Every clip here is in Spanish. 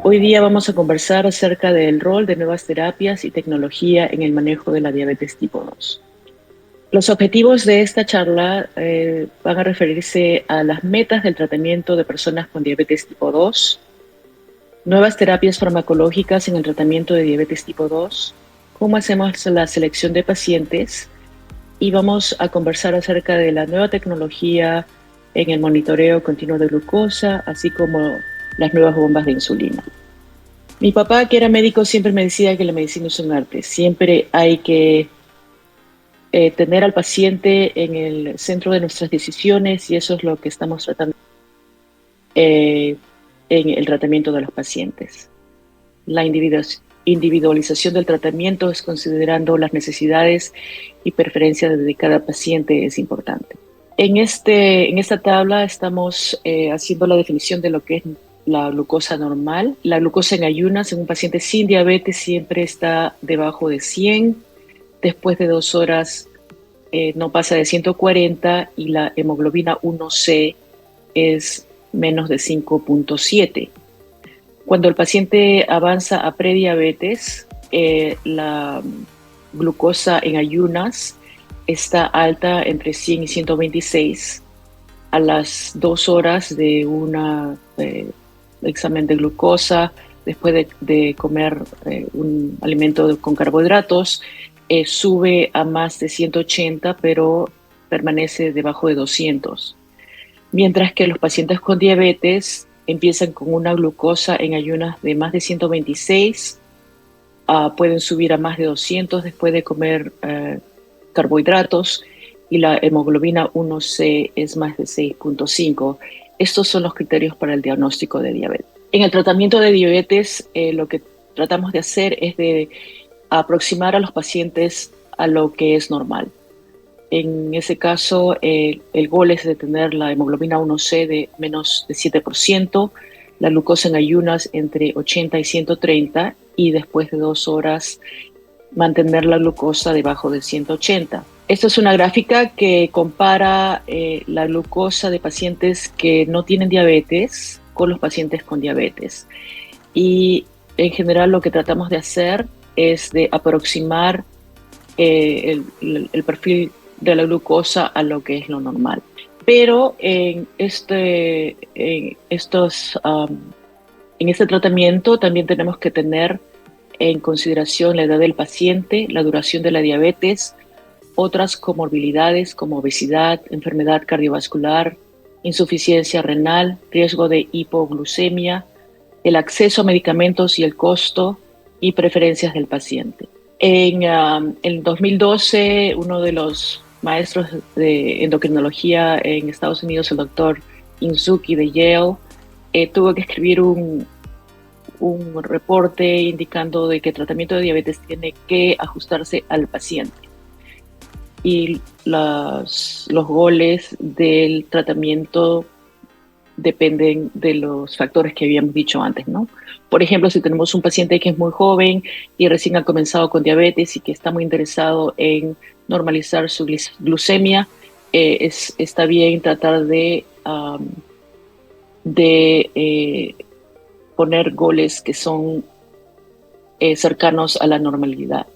Hoy día vamos a conversar acerca del rol de nuevas terapias y tecnología en el manejo de la diabetes tipo 2. Los objetivos de esta charla van a referirse a las metas del tratamiento de personas con diabetes tipo 2, nuevas terapias farmacológicas en el tratamiento de diabetes tipo 2, cómo hacemos la selección de pacientes y vamos a conversar acerca de la nueva tecnología en el monitoreo continuo de glucosa, así como las nuevas bombas de insulina. Mi papá, que era médico, siempre me decía que la medicina es un arte. Siempre hay que tener al paciente en el centro de nuestras decisiones y eso es lo que estamos tratando eh, en el tratamiento de los pacientes. La individualización del tratamiento es considerando las necesidades y preferencias de cada paciente es importante. En esta tabla estamos haciendo la definición de lo que es la glucosa normal. La glucosa en ayunas en un paciente sin diabetes siempre está debajo de 100. Después de 2 horas no pasa de 140 y la hemoglobina 1C es menos de 5,7. Cuando el paciente avanza a prediabetes, la glucosa en ayunas está alta entre 100 y 126 a las 2 horas de un examen de glucosa, después de comer un alimento con carbohidratos, sube a más de 180, pero permanece debajo de 200. Mientras que los pacientes con diabetes empiezan con una glucosa en ayunas de más de 126, pueden subir a más de 200 después de comer carbohidratos y la hemoglobina 1C es más de 6,5. Estos son los criterios para el diagnóstico de diabetes. En el tratamiento de diabetes, lo que tratamos de hacer es de aproximar a los pacientes a lo que es normal. En ese caso, el goal es de tener la hemoglobina 1C de menos de 7%, la glucosa en ayunas entre 80 y 130 y después de 2 horas mantener la glucosa debajo de 180. Esta es una gráfica que compara la glucosa de pacientes que no tienen diabetes con los pacientes con diabetes. Y en general lo que tratamos de hacer es de aproximar el perfil de la glucosa a lo que es lo normal. Pero en este tratamiento también tenemos que tener en consideración la edad del paciente, la duración de la diabetes, otras comorbilidades como obesidad, enfermedad cardiovascular, insuficiencia renal, riesgo de hipoglucemia, el acceso a medicamentos y el costo y preferencias del paciente. En 2012, uno de los maestros de endocrinología en Estados Unidos, el doctor Inzuki de Yale, tuvo que escribir un reporte indicando de que el tratamiento de diabetes tiene que ajustarse al paciente. Y los goles del tratamiento dependen de los factores que habíamos dicho antes, ¿no? Por ejemplo, si tenemos un paciente que es muy joven y recién ha comenzado con diabetes y que está muy interesado en normalizar su glucemia, está bien tratar de poner goles que son cercanos a la normalidad.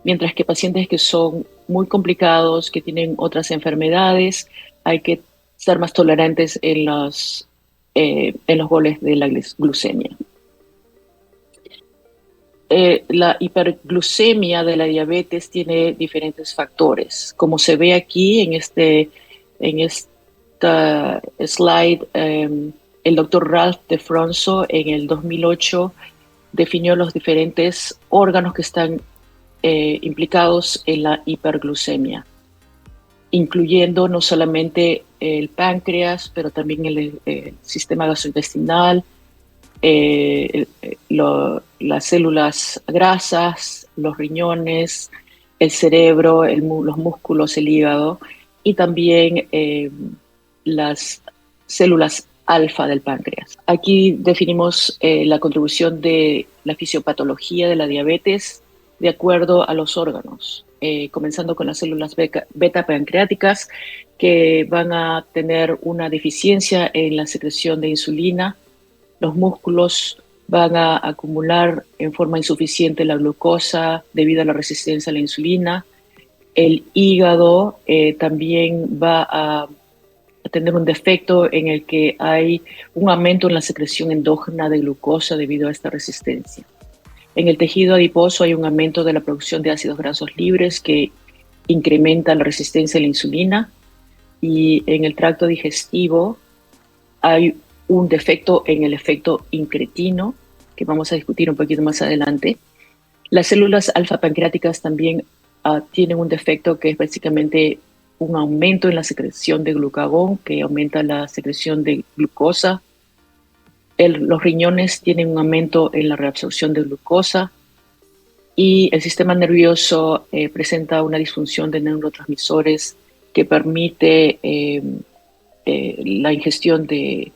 Mientras que pacientes que son muy complicados, que tienen otras enfermedades, hay que ser más tolerantes en los goles de la glucemia. La hiperglucemia de la diabetes tiene diferentes factores. Como se ve aquí en esta slide, el doctor Ralph DeFronzo en el 2008 definió los diferentes órganos que están implicados en la hiperglucemia, incluyendo no solamente el páncreas, pero también el sistema gastrointestinal, las células grasas, los riñones, el cerebro, los músculos, el hígado y también las células alfa del páncreas. Aquí definimos la contribución de la fisiopatología de la diabetes de acuerdo a los órganos, comenzando con las células beta pancreáticas que van a tener una deficiencia en la secreción de insulina. Los músculos van a acumular en forma insuficiente la glucosa debido a la resistencia a la insulina. El hígado también va a tener un defecto en el que hay un aumento en la secreción endógena de glucosa debido a esta resistencia. En el tejido adiposo hay un aumento de la producción de ácidos grasos libres que incrementa la resistencia a la insulina, y en el tracto digestivo hay un defecto en el efecto incretino, que vamos a discutir un poquito más adelante. Las células alfa pancreáticas también tienen un defecto que es básicamente un aumento en la secreción de glucagón, que aumenta la secreción de glucosa. Los riñones tienen un aumento en la reabsorción de glucosa, y el sistema nervioso presenta una disfunción de neurotransmisores que permite la ingestión de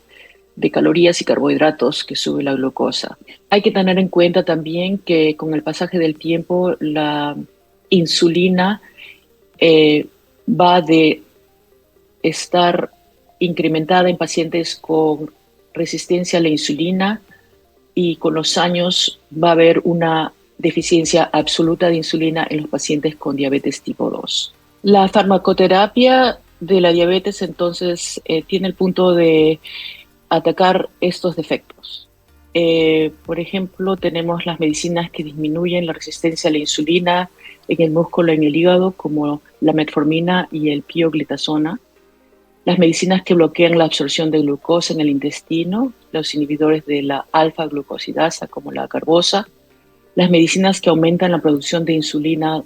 calorías y carbohidratos que sube la glucosa. Hay que tener en cuenta también que con el pasaje del tiempo la insulina va de estar incrementada en pacientes con resistencia a la insulina, y con los años va a haber una deficiencia absoluta de insulina en los pacientes con diabetes tipo 2. La farmacoterapia de la diabetes entonces tiene el punto de atacar estos defectos. Por ejemplo, tenemos las medicinas que disminuyen la resistencia a la insulina en el músculo y en el hígado, como la metformina y el pioglitazona. Las medicinas que bloquean la absorción de glucosa en el intestino, los inhibidores de la alfa-glucosidasa, como la carbosa. Las medicinas que aumentan la producción de insulina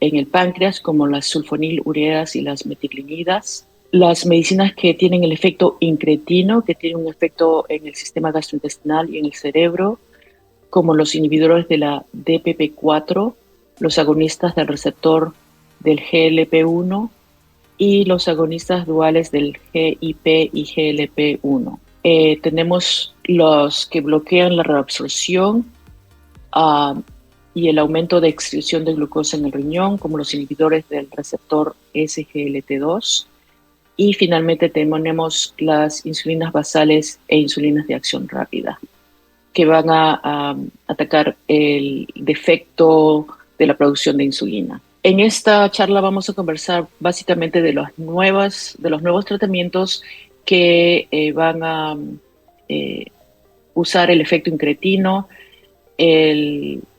en el páncreas, como las sulfonilureas y las meticlinidas. Las medicinas que tienen el efecto incretino, que tienen un efecto en el sistema gastrointestinal y en el cerebro, como los inhibidores de la DPP4, los agonistas del receptor del GLP-1 y los agonistas duales del GIP y GLP-1. Tenemos los que bloquean la reabsorción y el aumento de excreción de glucosa en el riñón, como los inhibidores del receptor SGLT2. Y finalmente tenemos las insulinas basales e insulinas de acción rápida, que van a atacar el defecto de la producción de insulina. En esta charla vamos a conversar básicamente de los nuevos tratamientos que van a usar el efecto incretino,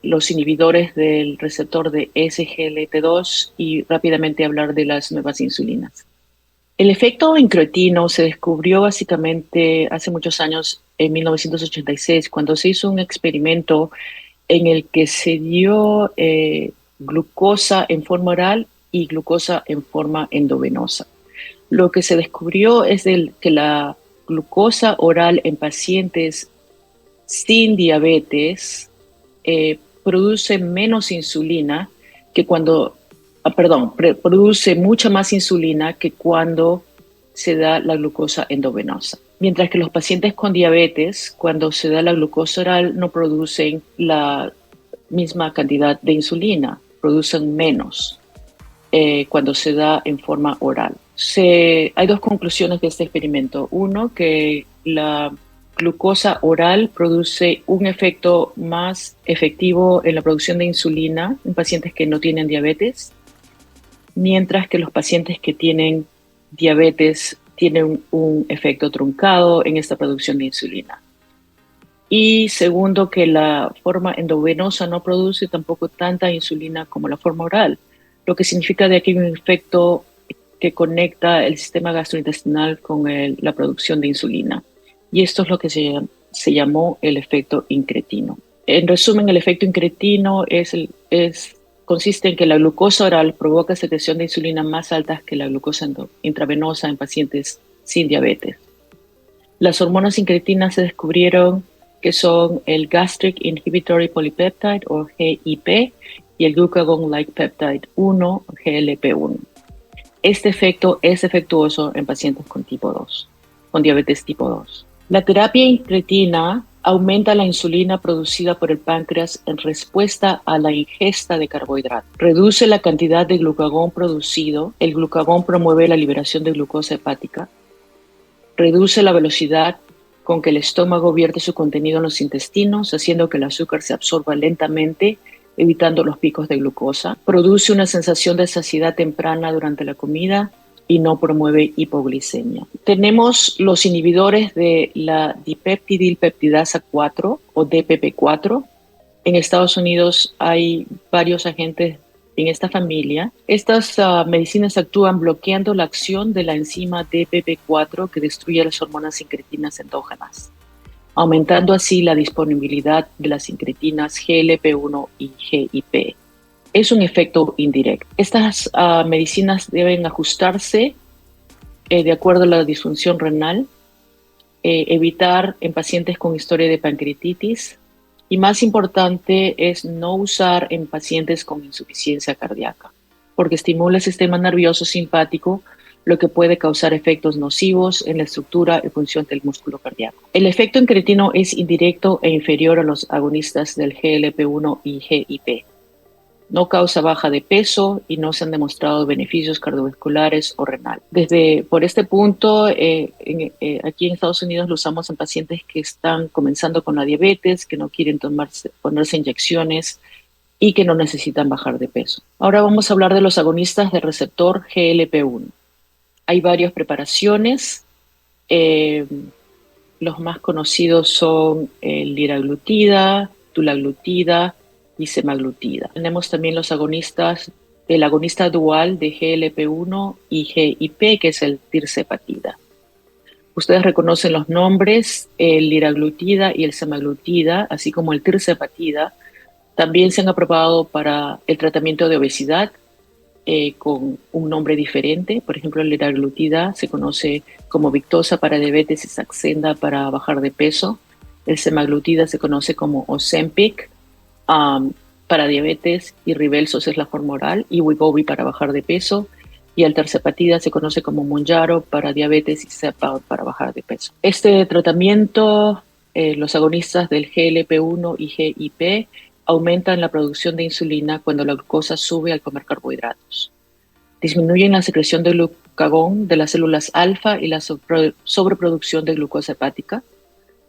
los inhibidores del receptor de SGLT2, y rápidamente hablar de las nuevas insulinas. El efecto incretino se descubrió básicamente hace muchos años, en 1986, cuando se hizo un experimento en el que se dio glucosa en forma oral y glucosa en forma endovenosa. Lo que se descubrió es que la glucosa oral en pacientes sin diabetes produce menos insulina que cuando, produce mucha más insulina que cuando se da la glucosa endovenosa. Mientras que los pacientes con diabetes, cuando se da la glucosa oral, no producen la misma cantidad de insulina, producen menos cuando se da en forma oral. Hay dos conclusiones de este experimento. Uno, que la glucosa oral produce un efecto más efectivo en la producción de insulina en pacientes que no tienen diabetes, mientras que los pacientes que tienen diabetes tienen un efecto truncado en esta producción de insulina. Y segundo, que la forma endovenosa no produce tampoco tanta insulina como la forma oral, lo que significa de que hay un efecto que conecta el sistema gastrointestinal con la producción de insulina. Y esto es lo que se llamó el efecto incretino. En resumen, el efecto incretino consiste en que la glucosa oral provoca secreción de insulina más altas que la glucosa intravenosa en pacientes sin diabetes. Las hormonas incretinas se descubrieron que son el Gastric Inhibitory Polypeptide, o GIP, y el Glucagon-like Peptide 1, GLP-1. Este efecto es efectuoso en pacientes con diabetes tipo 2. La terapia incretina aumenta la insulina producida por el páncreas en respuesta a la ingesta de carbohidratos. Reduce la cantidad de glucagón producido. El glucagón promueve la liberación de glucosa hepática. Reduce la velocidad con que el estómago vierte su contenido en los intestinos, haciendo que el azúcar se absorba lentamente, evitando los picos de glucosa. Produce una sensación de saciedad temprana durante la comida y no promueve hipoglicemia. Tenemos los inhibidores de la dipeptidilpeptidasa 4 o DPP4. En Estados Unidos hay varios agentes en esta familia. Estas medicinas actúan bloqueando la acción de la enzima DPP4 que destruye las hormonas incretinas endógenas, aumentando así la disponibilidad de las incretinas GLP-1 y GIP. Es un efecto indirecto. Estas medicinas deben ajustarse de acuerdo a la disfunción renal, evitar en pacientes con historia de pancreatitis, y más importante es no usar en pacientes con insuficiencia cardíaca, porque estimula el sistema nervioso simpático, lo que puede causar efectos nocivos en la estructura y función del músculo cardíaco. El efecto incretino es indirecto e inferior a los agonistas del GLP-1 y GIP. No causa baja de peso y no se han demostrado beneficios cardiovasculares o renal. Por este punto, aquí en Estados Unidos lo usamos en pacientes que están comenzando con la diabetes, que no quieren ponerse inyecciones y que no necesitan bajar de peso. Ahora vamos a hablar de los agonistas del receptor GLP-1. Hay varias preparaciones. Los más conocidos son el liraglutida, dulaglutida y semaglutida. Tenemos también los agonistas, el agonista dual de GLP-1 y GIP, que es el tirzepatida. Ustedes reconocen los nombres, el liraglutida y el semaglutida, así como el tirzepatida. También se han aprobado para el tratamiento de obesidad con un nombre diferente. Por ejemplo, el liraglutida se conoce como Victoza para diabetes y Saxenda para bajar de peso. El semaglutida se conoce como Ozempic para diabetes, y Rybelsus es la forma oral, y Wegovy para bajar de peso, y el tirzepatida se conoce como Mounjaro para diabetes y Zepbound para bajar de peso. Este tratamiento, los agonistas del GLP-1 y GIP aumentan la producción de insulina cuando la glucosa sube al comer carbohidratos. Disminuyen la secreción de glucagón de las células alfa y la sobreproducción de glucosa hepática.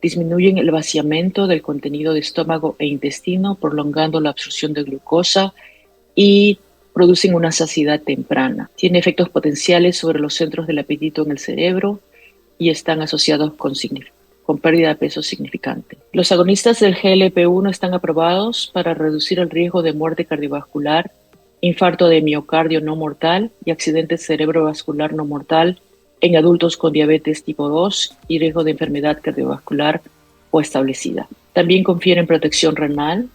Disminuyen el vaciamiento del contenido de estómago e intestino, prolongando la absorción de glucosa, y producen una saciedad temprana. Tiene efectos potenciales sobre los centros del apetito en el cerebro y están asociados con pérdida de peso significante. Los agonistas del GLP-1 están aprobados para reducir el riesgo de muerte cardiovascular, infarto de miocardio no mortal y accidente cerebrovascular no mortal en adultos con diabetes tipo 2 y riesgo de enfermedad cardiovascular o establecida. También confieren protección renal,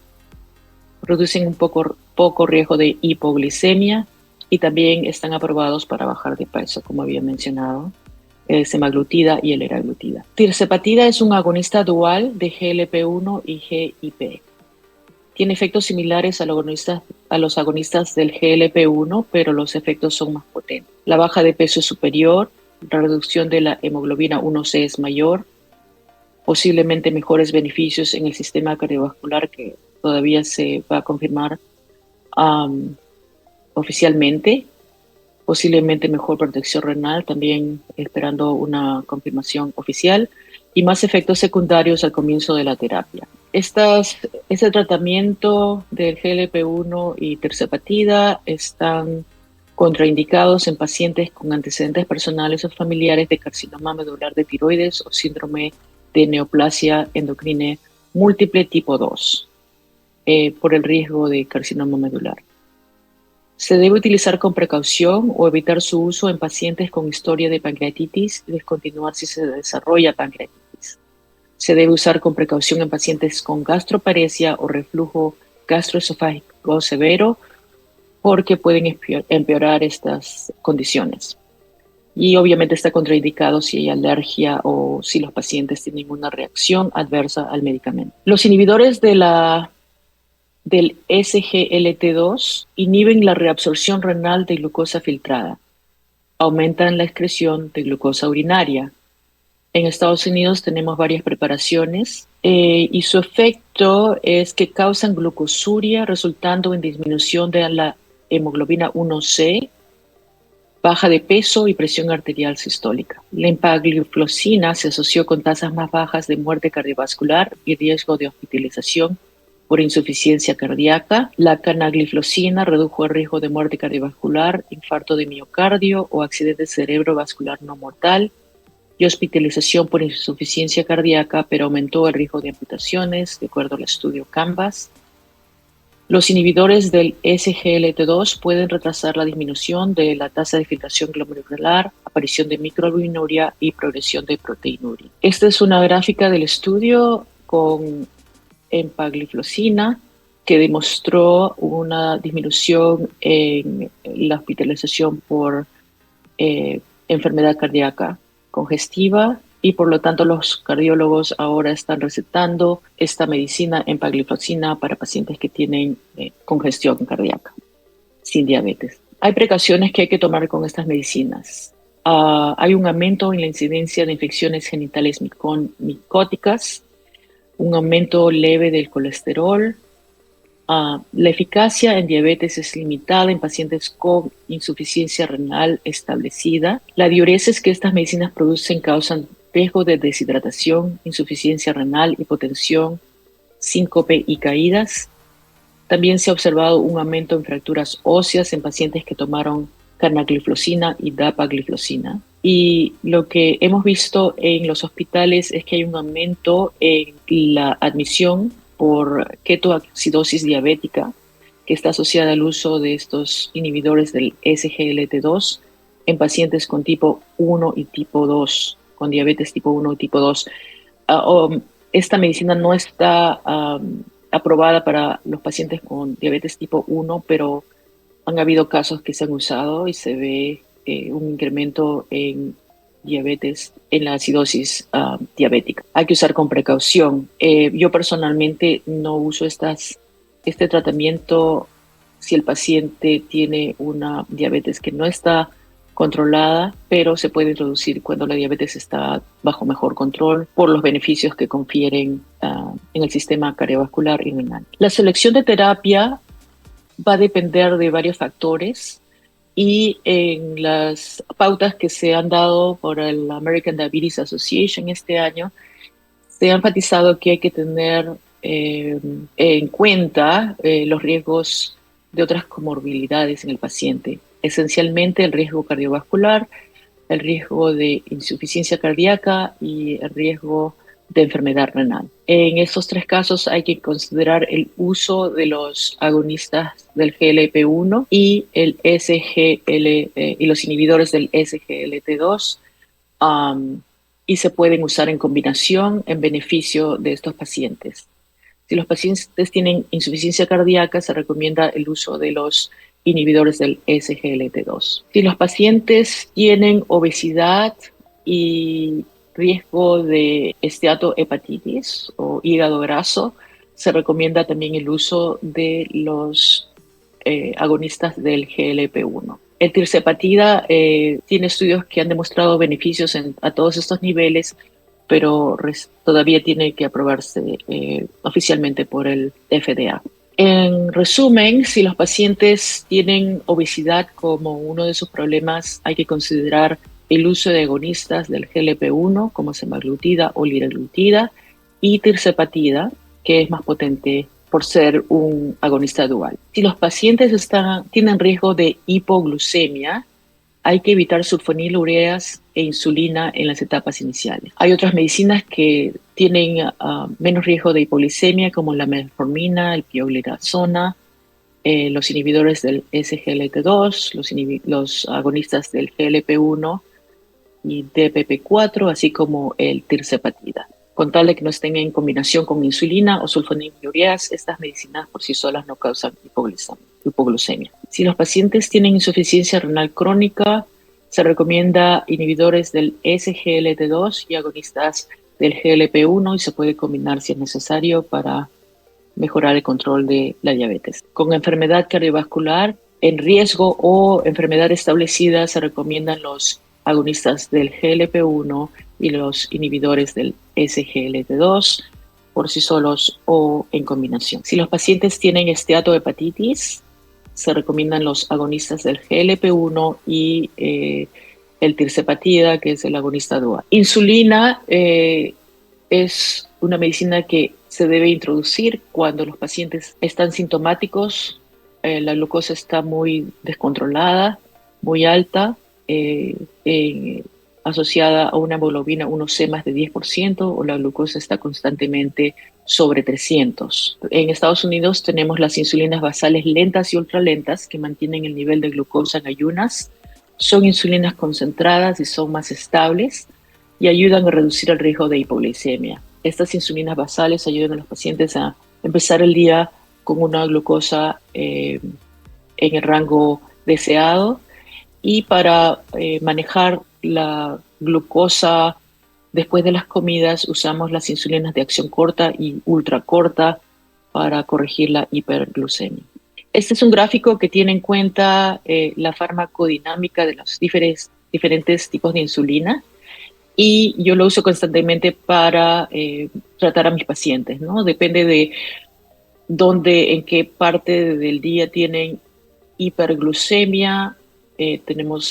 producen un poco riesgo de hipoglicemia, y también están aprobados para bajar de peso, como había mencionado, el semaglutida y el liraglutida. Tirzepatida es un agonista dual de GLP-1 y GIP. Tiene efectos similares a los agonistas del GLP-1, pero los efectos son más potentes. La baja de peso es superior, la reducción de la hemoglobina 1C es mayor, posiblemente mejores beneficios en el sistema cardiovascular, que todavía se va a confirmar oficialmente, posiblemente mejor protección renal, también esperando una confirmación oficial, y más efectos secundarios al comienzo de la terapia. Este tratamiento del GLP-1 y tirzepatida están contraindicados en pacientes con antecedentes personales o familiares de carcinoma medular de tiroides o síndrome de neoplasia endocrina múltiple tipo 2, por el riesgo de carcinoma medular. Se debe utilizar con precaución o evitar su uso en pacientes con historia de pancreatitis y descontinuar si se desarrolla pancreatitis. Se debe usar con precaución en pacientes con gastroparesia o reflujo gastroesofágico severo, porque pueden empeorar estas condiciones. Y obviamente está contraindicado si hay alergia o si los pacientes tienen una reacción adversa al medicamento. Los inhibidores del SGLT2 inhiben la reabsorción renal de glucosa filtrada, aumentan la excreción de glucosa urinaria. En Estados Unidos tenemos varias preparaciones y su efecto es que causan glucosuria, resultando en disminución de la hemoglobina 1C baja de peso y presión arterial sistólica. La empagliflozina se asoció con tasas más bajas de muerte cardiovascular y riesgo de hospitalización por insuficiencia cardíaca. La canagliflozina redujo el riesgo de muerte cardiovascular, infarto de miocardio o accidente cerebrovascular no mortal y hospitalización por insuficiencia cardíaca, pero aumentó el riesgo de amputaciones, de acuerdo al estudio Canvas. Los inhibidores del SGLT2 pueden retrasar la disminución de la tasa de filtración glomerular, aparición de microalbuminuria y progresión de proteinuria. Esta es una gráfica del estudio con empagliflozina que demostró una disminución en la hospitalización por enfermedad cardíaca congestiva y por lo tanto los cardiólogos ahora están recetando esta medicina empagliflozina para pacientes que tienen congestión cardíaca sin diabetes. Hay precauciones que hay que tomar con estas medicinas. Hay un aumento en la incidencia de infecciones genitales micóticas, un aumento leve del colesterol. La eficacia en diabetes es limitada en pacientes con insuficiencia renal establecida. La diuresis que estas medicinas producen causan riesgo de deshidratación, insuficiencia renal, hipotensión, síncope y caídas. También se ha observado un aumento en fracturas óseas en pacientes que tomaron canagliflozina y dapagliflozina. Y lo que hemos visto en los hospitales es que hay un aumento en la admisión por ketoacidosis diabética, que está asociada al uso de estos inhibidores del SGLT2 en pacientes con tipo 1 y tipo 2, con diabetes tipo 1 y tipo 2. Esta medicina no está aprobada para los pacientes con diabetes tipo 1, pero han habido casos que se han usado y se ve un incremento en diabetes, en la acidosis diabética. Hay que usar con precaución. Yo personalmente no uso este tratamiento si el paciente tiene una diabetes que no está controlada, pero se puede introducir cuando la diabetes está bajo mejor control por los beneficios que confieren en el sistema cardiovascular y renal. La selección de terapia va a depender de varios factores y en las pautas que se han dado por el American Diabetes Association este año, se ha enfatizado que hay que tener en cuenta los riesgos de otras comorbilidades en el paciente, esencialmente el riesgo cardiovascular, el riesgo de insuficiencia cardíaca y el riesgo de enfermedad renal. En estos tres casos hay que considerar el uso de los agonistas del GLP-1 y y los inhibidores del SGLT2 y se pueden usar en combinación en beneficio de estos pacientes. Si los pacientes tienen insuficiencia cardíaca, se recomienda el uso de los inhibidores del SGLT2. Si los pacientes tienen obesidad y riesgo de esteatohepatitis o hígado graso, se recomienda también el uso de los agonistas del GLP-1. El tirzepatida tiene estudios que han demostrado beneficios a todos estos niveles, pero todavía tiene que aprobarse oficialmente por el FDA. En resumen, si los pacientes tienen obesidad como uno de sus problemas, hay que considerar el uso de agonistas del GLP-1 como semaglutida o liraglutida y tirzepatida, que es más potente por ser un agonista dual. Si los pacientes tienen riesgo de hipoglucemia, hay que evitar sulfonilureas e insulina en las etapas iniciales. Hay otras medicinas que tienen menos riesgo de hipoglucemia, como la metformina, el pioglitazona, los inhibidores del SGLT2, los agonistas del GLP-1 y DPP-4, así como el tirzepatida. Con tal de que no estén en combinación con insulina o sulfonilureas, estas medicinas por sí solas no causan hipoglucemia. Si los pacientes tienen insuficiencia renal crónica, se recomienda inhibidores del SGLT2 y agonistas del GLP-1 y se puede combinar si es necesario para mejorar el control de la diabetes. Con enfermedad cardiovascular en riesgo o enfermedad establecida, se recomiendan los agonistas del GLP-1 y los inhibidores del SGLT2 por sí solos o en combinación. Si los pacientes tienen esteatohepatitis, se recomiendan los agonistas del GLP-1 y el tirzepatida, que es el agonista DOA. Insulina es una medicina que se debe introducir cuando los pacientes están sintomáticos, la glucosa está muy descontrolada, muy alta, eh, eh, asociada a una hemoglobina 1C más de 10%, o la glucosa está constantemente sobre 300. En Estados Unidos tenemos las insulinas basales lentas y ultralentas que mantienen el nivel de glucosa en ayunas. Son insulinas concentradas y son más estables y ayudan a reducir el riesgo de hipoglicemia. Estas insulinas basales ayudan a los pacientes a empezar el día con una glucosa en el rango deseado, y para manejar la glucosa después de las comidas usamos las insulinas de acción corta y ultracorta para corregir la hiperglucemia. Este es un gráfico que tiene en cuenta la farmacodinámica de los diferentes tipos de insulina, y yo lo uso constantemente para tratar a mis pacientes, ¿no? Depende de dónde, en qué parte del día tienen hiperglucemia,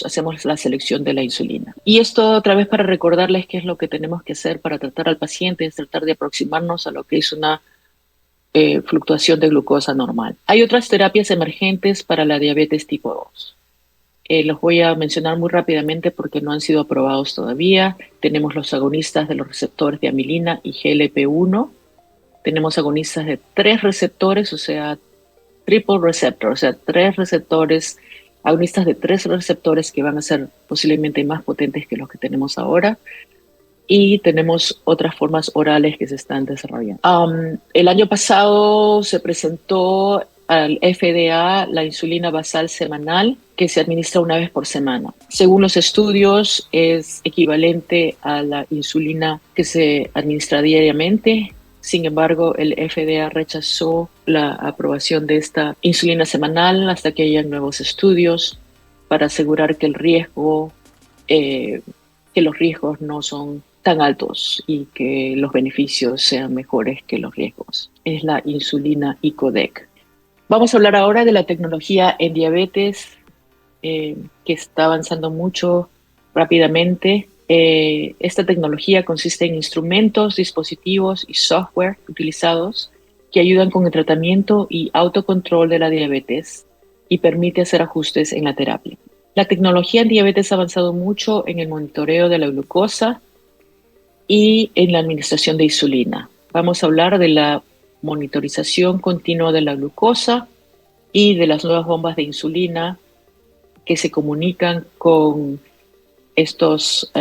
hacemos la selección de la insulina. Y esto otra vez para recordarles qué es lo que tenemos que hacer para tratar al paciente, es tratar de aproximarnos a lo que es una fluctuación de glucosa normal. Hay otras terapias emergentes para la diabetes tipo 2. Los voy a mencionar muy rápidamente porque no han sido aprobados todavía. Tenemos los agonistas de los receptores de amilina y GLP-1. Tenemos agonistas de 3 receptores, o sea, triple receptor, o sea, 3 receptores, agonistas de 3 receptores que van a ser posiblemente más potentes que los que tenemos ahora. Y tenemos otras formas orales que se están desarrollando. El año pasado se presentó al FDA la insulina basal semanal, que se administra una vez por semana. Según los estudios, es equivalente a la insulina que se administra diariamente. Sin embargo, el FDA rechazó la aprobación de esta insulina semanal hasta que haya nuevos estudios para asegurar que los riesgos no son tan altos y que los beneficios sean mejores que los riesgos. Es la insulina icodec. Vamos a hablar ahora de la tecnología en diabetes, que está avanzando mucho rápidamente. Esta tecnología consiste en instrumentos, dispositivos y software utilizados que ayudan con el tratamiento y autocontrol de la diabetes y permite hacer ajustes en la terapia. La tecnología en diabetes ha avanzado mucho en el monitoreo de la glucosa y en la administración de insulina. Vamos a hablar de la monitorización continua de la glucosa y de las nuevas bombas de insulina que se comunican con estos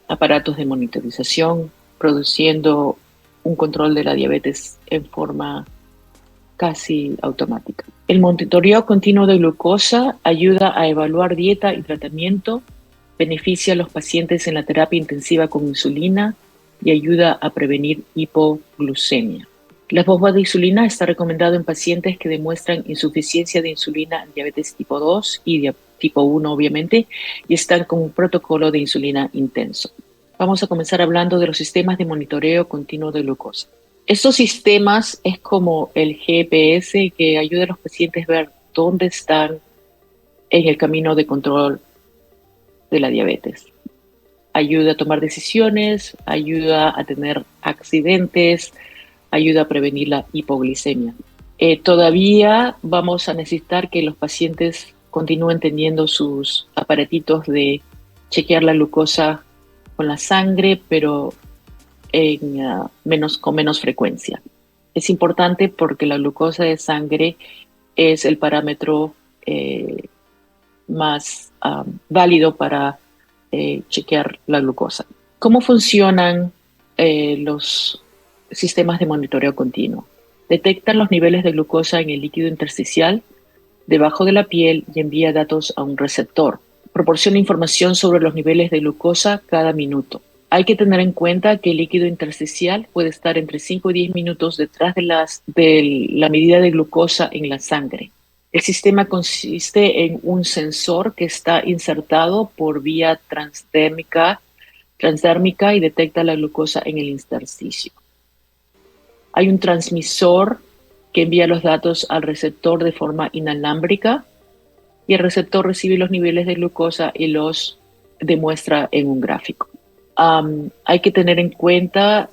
aparatos de monitorización, produciendo un control de la diabetes en forma casi automática. El monitoreo continuo de glucosa ayuda a evaluar dieta y tratamiento, beneficia a los pacientes en la terapia intensiva con insulina y ayuda a prevenir hipoglucemia. La bomba de insulina está recomendada en pacientes que demuestran insuficiencia de insulina en diabetes tipo 2 y tipo 1, obviamente, y están con un protocolo de insulina intenso. Vamos a comenzar hablando de los sistemas de monitoreo continuo de glucosa. Estos sistemas es como el GPS que ayuda a los pacientes a ver dónde están en el camino de control de la diabetes. Ayuda a tomar decisiones, ayuda a tener accidentes, ayuda a prevenir la hipoglicemia. Todavía vamos a necesitar que los pacientes continúen teniendo sus aparatitos de chequear la glucosa con la sangre, pero con menos frecuencia. Es importante porque la glucosa de sangre es el parámetro más válido para chequear la glucosa. ¿Cómo funcionan los sistemas de monitoreo continuo? Detectan los niveles de glucosa en el líquido intersticial debajo de la piel y envía datos a un receptor. Proporciona información sobre los niveles de glucosa cada minuto. Hay que tener en cuenta que el líquido intersticial puede estar entre 5 y 10 minutos detrás de la medida de glucosa en la sangre. El sistema consiste en un sensor que está insertado por vía transdérmica y detecta la glucosa en el intersticio. Hay un transmisor que envía los datos al receptor de forma inalámbrica y el receptor recibe los niveles de glucosa y los demuestra en un gráfico. Hay que tener en cuenta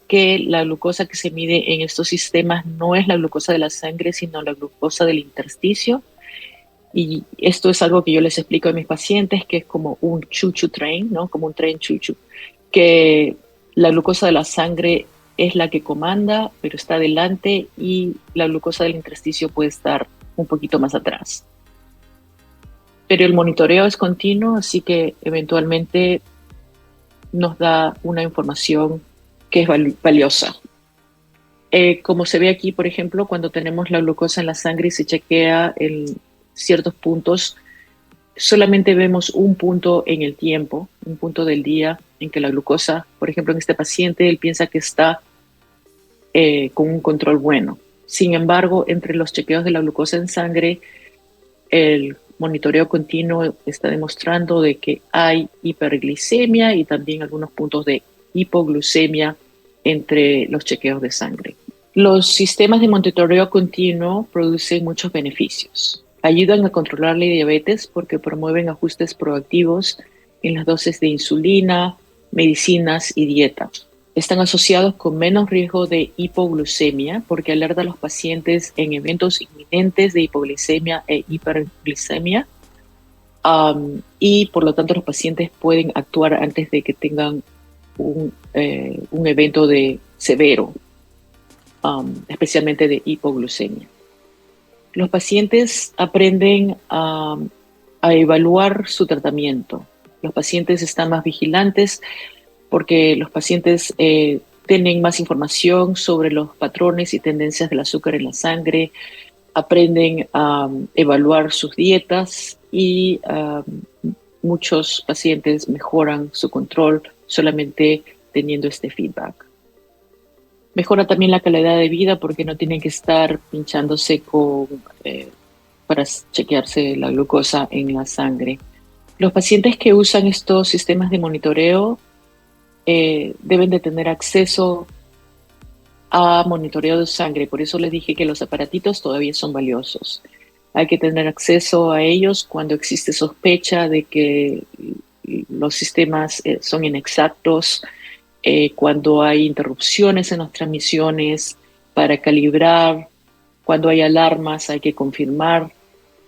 que la glucosa que se mide en estos sistemas no es la glucosa de la sangre, sino la glucosa del intersticio. Y esto es algo que yo les explico a mis pacientes, que es como un chuchu train, ¿no? Como un tren chuchu, que la glucosa de la sangre es la que comanda, pero está adelante, y la glucosa del intersticio puede estar un poquito más atrás. Pero el monitoreo es continuo, así que eventualmente nos da una información que es valiosa. Como se ve aquí, por ejemplo, cuando tenemos la glucosa en la sangre y se chequea en ciertos puntos, solamente vemos un punto en el tiempo, un punto del día en que la glucosa, por ejemplo, en este paciente, él piensa que está con un control bueno. Sin embargo, entre los chequeos de la glucosa en sangre, el monitoreo continuo está demostrando de que hay hiperglicemia y también algunos puntos de hipoglucemia entre los chequeos de sangre. Los sistemas de monitoreo continuo producen muchos beneficios. Ayudan a controlar la diabetes porque promueven ajustes proactivos en las dosis de insulina, medicinas y dieta. Están asociados con menos riesgo de hipoglucemia porque alerta a los pacientes en eventos inminentes de hipoglicemia e hiperglicemia, y por lo tanto los pacientes pueden actuar antes de que tengan un evento severo, especialmente de hipoglucemia. Los pacientes aprenden a evaluar su tratamiento. Los pacientes están más vigilantes porque los pacientes tienen más información sobre los patrones y tendencias del azúcar en la sangre, aprenden a evaluar sus dietas y muchos pacientes mejoran su control solamente teniendo este feedback. Mejora también la calidad de vida porque no tienen que estar pinchándose para chequearse la glucosa en la sangre. Los pacientes que usan estos sistemas de monitoreo deben de tener acceso a monitoreo de sangre. Por eso les dije que los aparatitos todavía son valiosos. Hay que tener acceso a ellos cuando existe sospecha de que los sistemas son inexactos, cuando hay interrupciones en las transmisiones para calibrar, cuando hay alarmas hay que confirmar,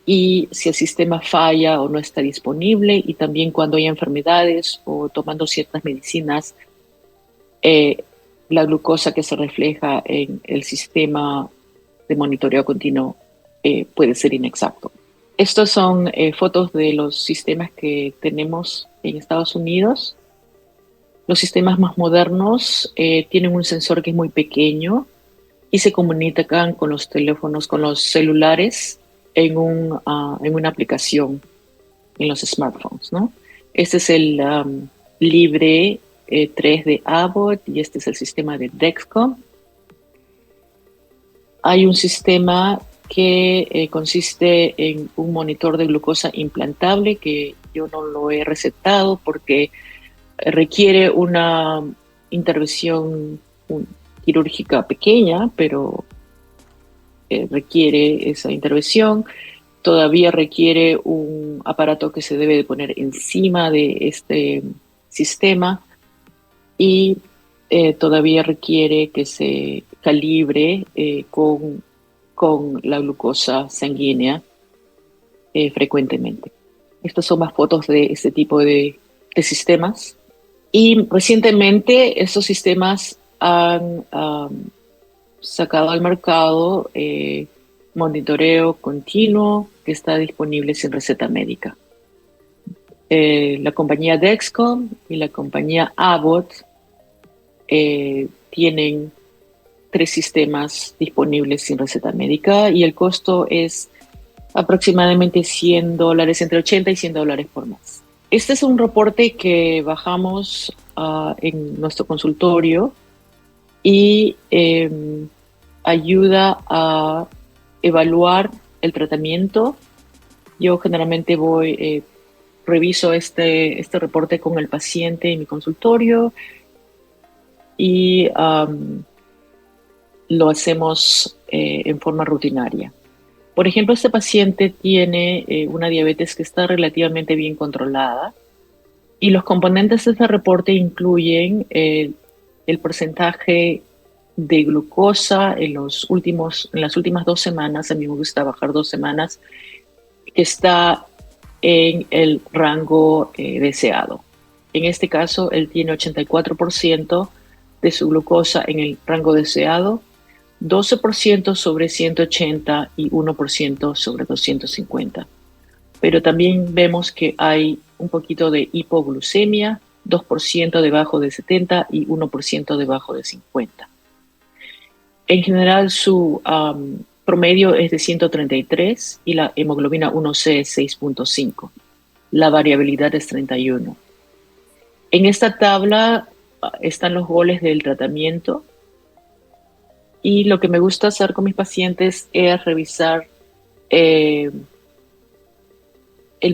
y si el sistema falla o no está disponible, y también cuando hay enfermedades o tomando ciertas medicinas, la glucosa que se refleja en el sistema de monitoreo continuo puede ser inexacto. Estos son fotos de los sistemas que tenemos en Estados Unidos. Los sistemas más modernos tienen un sensor que es muy pequeño y se comunican con los teléfonos, con los celulares en una aplicación en los smartphones, ¿no? Este es el Libre 3 de Abbott y este es el sistema de Dexcom. Hay un sistema que consiste en un monitor de glucosa implantable que yo no lo he recetado porque requiere una intervención quirúrgica pequeña, pero requiere esa intervención. Todavía requiere un aparato que se debe de poner encima de este sistema y todavía requiere que se calibre con la glucosa sanguínea frecuentemente. Estas son más fotos de este tipo de sistemas. Y recientemente estos sistemas han sacado al mercado monitoreo continuo que está disponible sin receta médica. La compañía Dexcom y la compañía Abbott tienen 3 sistemas disponibles sin receta médica y el costo es aproximadamente $100, entre $80 y $100 por mes. Este es un reporte que bajamos en nuestro consultorio y ayuda a evaluar el tratamiento. Yo generalmente reviso este reporte con el paciente en mi consultorio y lo hacemos en forma rutinaria. Por ejemplo, este paciente tiene una diabetes que está relativamente bien controlada y los componentes de este reporte incluyen el porcentaje de glucosa en las últimas 2 semanas. A mí me gusta bajar 2 semanas, que está en el rango deseado. En este caso, él tiene 84% de su glucosa en el rango deseado, 12% sobre 180 y 1% sobre 250. Pero también vemos que hay un poquito de hipoglucemia, 2% debajo de 70 y 1% debajo de 50. En general, su promedio es de 133 y la hemoglobina 1C es 6.5. La variabilidad es 31. En esta tabla están los goles del tratamiento y lo que me gusta hacer con mis pacientes es revisar el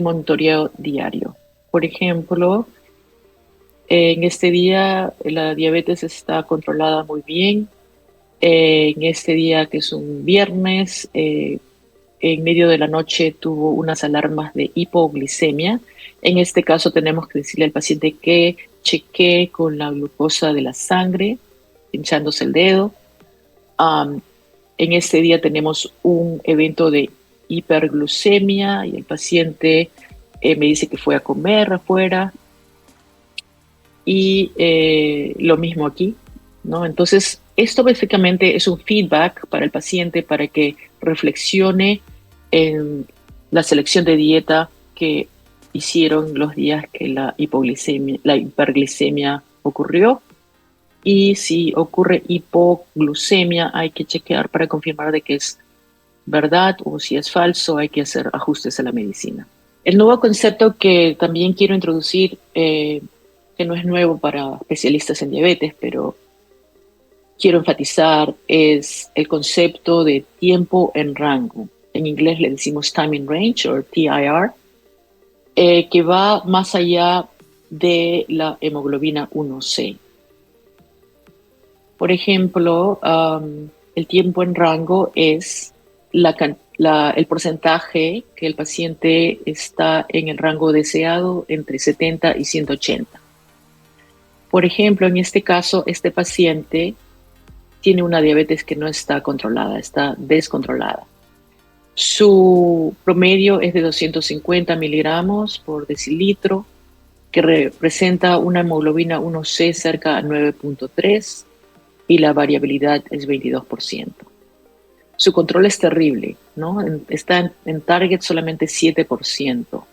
monitoreo diario. Por ejemplo, en este día la diabetes está controlada muy bien. En este día, que es un viernes, en medio de la noche tuvo unas alarmas de hipoglicemia. En este caso tenemos que decirle al paciente que chequee con la glucosa de la sangre, pinchándose el dedo. En este día tenemos un evento de hiperglucemia y el paciente me dice que fue a comer afuera y lo mismo aquí, ¿no? Entonces, esto básicamente es un feedback para el paciente para que reflexione en la selección de dieta que hicieron los días que la hiperglicemia ocurrió. Y si ocurre hipoglucemia, hay que chequear para confirmar de que es verdad, o si es falso, hay que hacer ajustes a la medicina. El nuevo concepto que también quiero introducir, que no es nuevo para especialistas en diabetes, pero quiero enfatizar, es el concepto de tiempo en rango. En inglés le decimos time in range o TIR, que va más allá de la hemoglobina 1C. Por ejemplo, el tiempo en rango es el porcentaje que el paciente está en el rango deseado entre 70 y 180. Por ejemplo, en este caso, este paciente tiene una diabetes que no está controlada, está descontrolada. Su promedio es de 250 miligramos por decilitro, que representa una hemoglobina 1C cerca a 9.3 y la variabilidad es 22%. Su control es terrible, ¿no? Está en target solamente 7%,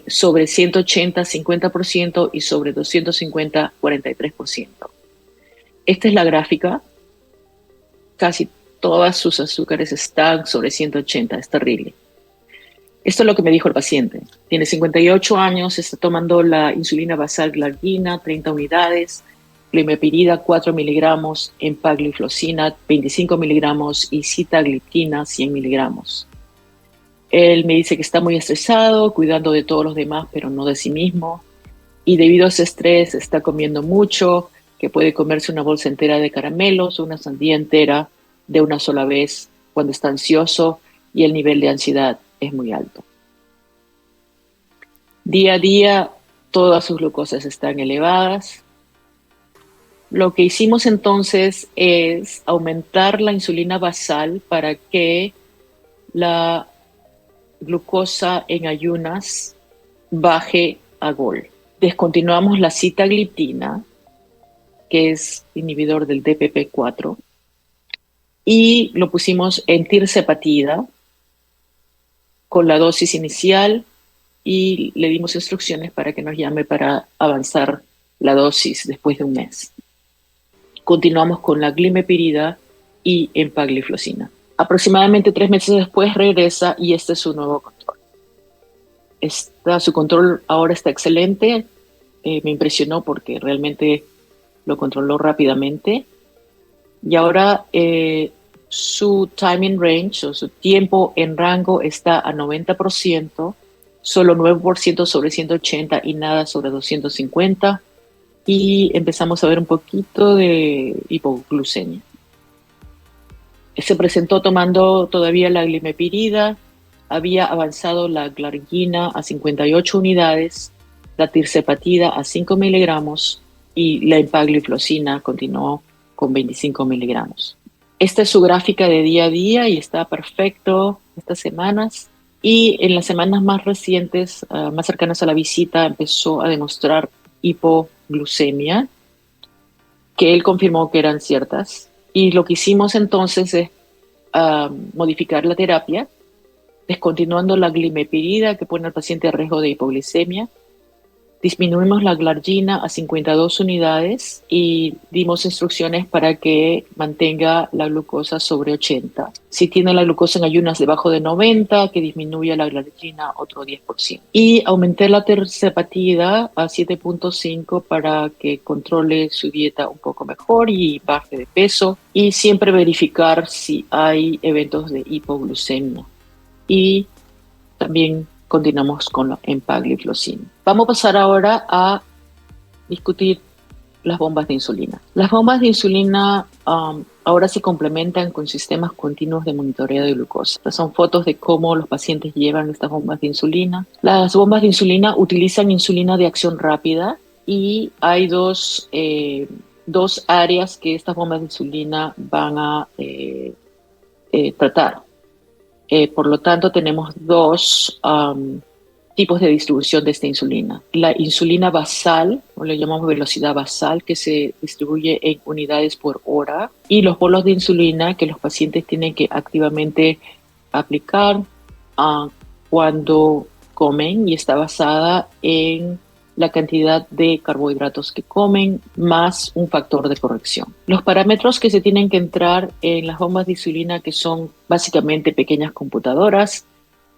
sobre 180, 50% y sobre 250, 43%. Esta es la gráfica. Casi todas sus azúcares están sobre 180, es terrible. Esto es lo que me dijo el paciente. Tiene 58 años, está tomando la insulina basal glargina, 30 unidades, glimepirida 4 miligramos, empagliflozina 25 miligramos y sitagliptina 100 miligramos. Él me dice que está muy estresado, cuidando de todos los demás, pero no de sí mismo. Y debido a ese estrés está comiendo mucho, que puede comerse una bolsa entera de caramelos o una sandía entera de una sola vez cuando está ansioso y el nivel de ansiedad es muy alto. Día a día, todas sus glucosas están elevadas. Lo que hicimos entonces es aumentar la insulina basal para que la glucosa en ayunas baje a gol. Descontinuamos la sitagliptina, que es inhibidor del DPP4, y lo pusimos en tirzepatida con la dosis inicial y le dimos instrucciones para que nos llame para avanzar la dosis después de un mes. Continuamos con la glimepirida y empagliflozina. Aproximadamente 3 meses después regresa y este es su nuevo control. Su control ahora está excelente. Me impresionó porque realmente lo controló rápidamente. Y ahora su time in range, o su tiempo en rango, está a 90%, solo 9% sobre 180 y nada sobre 250. Y empezamos a ver un poquito de hipoglucemia. Se presentó tomando todavía la glimepirida, había avanzado la glargina a 58 unidades, la tirzepatida a 5 miligramos y la empagliflozina continuó con 25 miligramos. Esta es su gráfica de día a día y está perfecto estas semanas. Y en las semanas más recientes, más cercanas a la visita, empezó a demostrar hipoglucemia, que él confirmó que eran ciertas. Y lo que hicimos entonces es modificar la terapia, descontinuando la glimepirida que pone al paciente a riesgo de hipoglicemia. Disminuimos la glargina a 52 unidades y dimos instrucciones para que mantenga la glucosa sobre 80. Si tiene la glucosa en ayunas debajo de 90, que disminuya la glargina otro 10%. Y aumenté la tirzepatida a 7.5 para que controle su dieta un poco mejor y baje de peso. Y siempre verificar si hay eventos de hipoglucemia. Y también continuamos con la empagliflozina. Vamos a pasar ahora a discutir las bombas de insulina. Las bombas de insulina ahora se complementan con sistemas continuos de monitoreo de glucosa. Estas son fotos de cómo los pacientes llevan estas bombas de insulina. Las bombas de insulina utilizan insulina de acción rápida y hay dos áreas que estas bombas de insulina van a tratar. Por lo tanto, tenemos dos tipos de distribución de esta insulina. La insulina basal, o le llamamos velocidad basal, que se distribuye en unidades por hora, y los bolos de insulina que los pacientes tienen que activamente aplicar cuando comen y está basada en la cantidad de carbohidratos que comen más un factor de corrección. Los parámetros que se tienen que entrar en las bombas de insulina, que son básicamente pequeñas computadoras,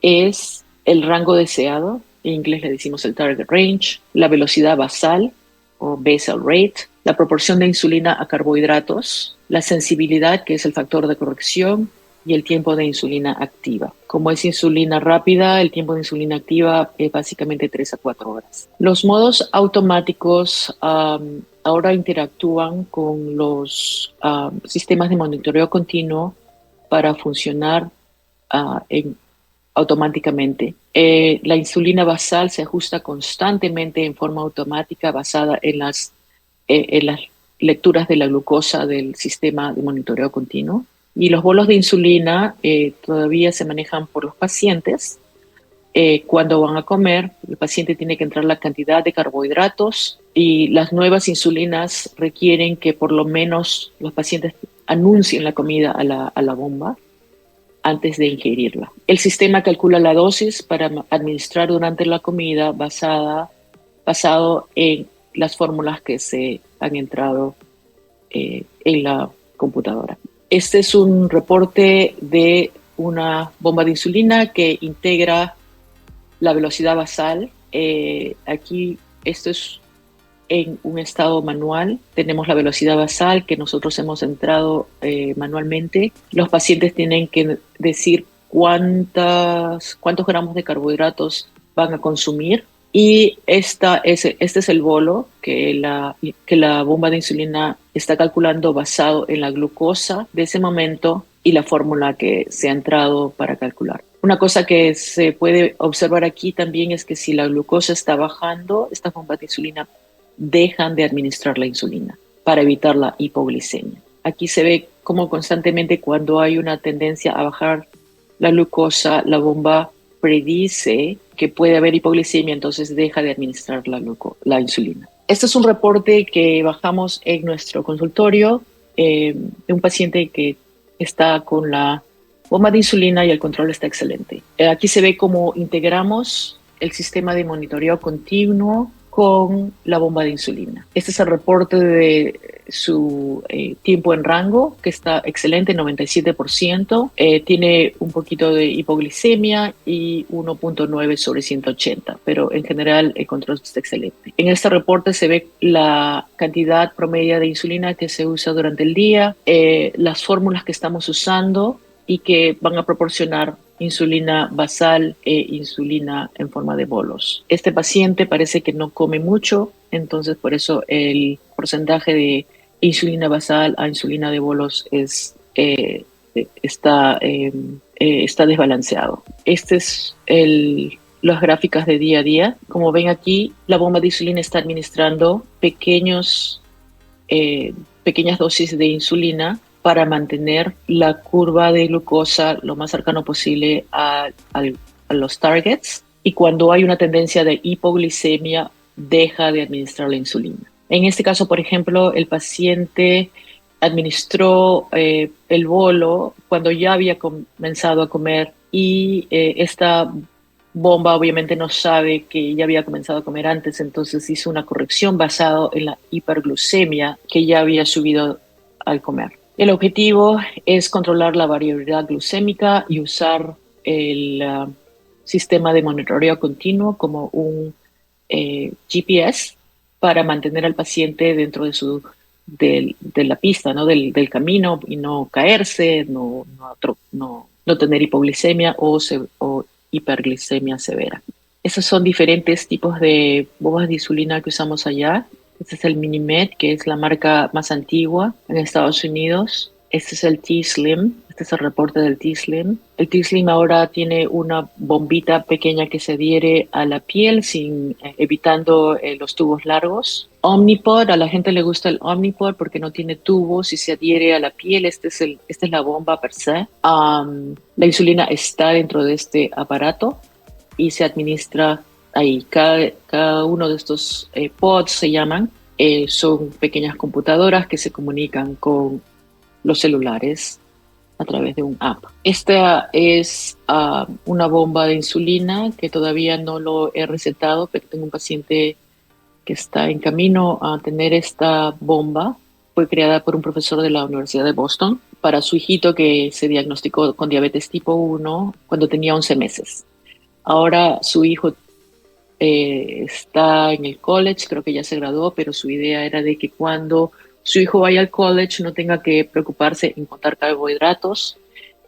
es el rango deseado, en inglés le decimos el target range, la velocidad basal o basal rate, la proporción de insulina a carbohidratos, la sensibilidad, que es el factor de corrección, y el tiempo de insulina activa. Como es insulina rápida, el tiempo de insulina activa es básicamente 3 a 4 horas. Los modos automáticos ahora interactúan con los sistemas de monitoreo continuo para funcionar automáticamente. La insulina basal se ajusta constantemente en forma automática basada en las lecturas de la glucosa del sistema de monitoreo continuo. Y los bolos de insulina todavía se manejan por los pacientes. Cuando van a comer, el paciente tiene que entrar la cantidad de carbohidratos y las nuevas insulinas requieren que por lo menos los pacientes anuncien la comida a la bomba antes de ingerirla. El sistema calcula la dosis para administrar durante la comida basado en las fórmulas que se han entrado en la computadora. Este es un reporte de una bomba de insulina que integra la velocidad basal. Aquí esto es en un estado manual. Tenemos la velocidad basal que nosotros hemos entrado manualmente. Los pacientes tienen que decir cuántos gramos de carbohidratos van a consumir. Y este es el bolo que la bomba de insulina está calculando basado en la glucosa de ese momento y la fórmula que se ha entrado para calcular. Una cosa que se puede observar aquí también es que si la glucosa está bajando, estas bombas de insulina dejan de administrar la insulina para evitar la hipoglicemia. Aquí se ve cómo constantemente cuando hay una tendencia a bajar la glucosa, la bomba predice que puede haber hipoglicemia, entonces deja de administrar la insulina. Este es un reporte que bajamos en nuestro consultorio de un paciente que está con la bomba de insulina y el control está excelente. Aquí se ve cómo integramos el sistema de monitoreo continuo con la bomba de insulina. Este es el reporte de su tiempo en rango, que está excelente, 97%. Tiene un poquito de hipoglicemia y 1.9 sobre 180, pero en general el control está excelente. En este reporte se ve la cantidad promedia de insulina que se usa durante el día, las fórmulas que estamos usando y que van a proporcionar insulina basal e insulina en forma de bolos. Este paciente parece que no come mucho, entonces por eso el porcentaje de insulina basal a insulina de bolos es está desbalanceado. Este es las gráficas de día a día. Como ven aquí, la bomba de insulina está administrando pequeñas dosis de insulina para mantener la curva de glucosa lo más cercano posible a los targets. Y cuando hay una tendencia de hipoglicemia, deja de administrar la insulina. En este caso, por ejemplo, el paciente administró el bolo cuando ya había comenzado a comer y esta bomba obviamente no sabe que ya había comenzado a comer antes, entonces hizo una corrección basado en la hiperglucemia que ya había subido al comer. El objetivo es controlar la variabilidad glucémica y usar el sistema de monitoreo continuo como un GPS para mantener al paciente dentro de la pista, ¿no? del camino y no caerse, no tener hipoglicemia o hiperglicemia severa. Esos son diferentes tipos de bombas de insulina que usamos allá. Este es el Minimed, que es la marca más antigua en Estados Unidos. Este es el T-Slim. Este es el reporte del T-Slim. El T-Slim ahora tiene una bombita pequeña que se adhiere a la piel evitando los tubos largos. Omnipod, a la gente le gusta el Omnipod porque no tiene tubos y se adhiere a la piel. Esta es la bomba per se. La insulina está dentro de este aparato y se administra ahí. Cada uno de estos pods se llaman, son pequeñas computadoras que se comunican con los celulares a través de un app. Esta es una bomba de insulina que todavía no lo he recetado, pero tengo un paciente que está en camino a tener esta bomba. Fue creada por un profesor de la Universidad de Boston para su hijito que se diagnosticó con diabetes tipo 1 cuando tenía 11 meses. Ahora su hijo está en el college, creo que ya se graduó, pero su idea era de que cuando su hijo vaya al college no tenga que preocuparse en contar carbohidratos.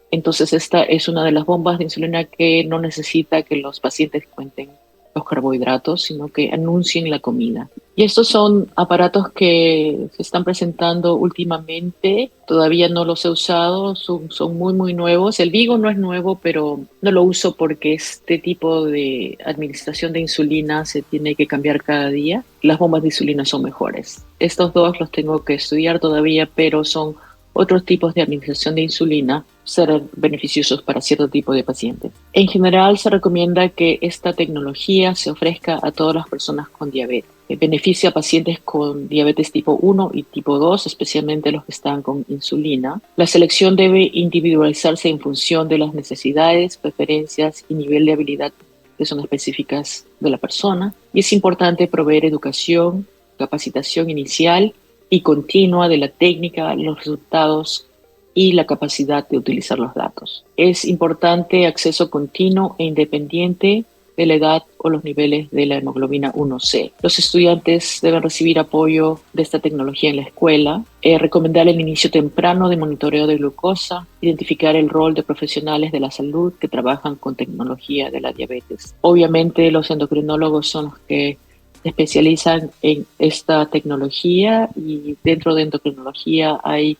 Entonces esta es una de las bombas de insulina que no necesita que los pacientes cuenten los carbohidratos, sino que anuncien la comida. Y estos son aparatos que se están presentando últimamente, todavía no los he usado, son muy, muy nuevos. El Vigo no es nuevo, pero no lo uso porque este tipo de administración de insulina se tiene que cambiar cada día. Las bombas de insulina son mejores. Estos dos los tengo que estudiar todavía, pero son otros tipos de administración de insulina serán beneficiosos para cierto tipo de pacientes. En general, se recomienda que esta tecnología se ofrezca a todas las personas con diabetes. Beneficia a pacientes con diabetes tipo 1 y tipo 2, especialmente los que están con insulina. La selección debe individualizarse en función de las necesidades, preferencias y nivel de habilidad que son específicas de la persona. Y es importante proveer educación, capacitación inicial y continua de la técnica, los resultados y la capacidad de utilizar los datos. Es importante acceso continuo e independiente de la edad o los niveles de la hemoglobina 1C. Los estudiantes deben recibir apoyo de esta tecnología en la escuela, recomendar el inicio temprano de monitoreo de glucosa, identificar el rol de profesionales de la salud que trabajan con tecnología de la diabetes. Obviamente los endocrinólogos son los que se especializan en esta tecnología y dentro de endocrinología hay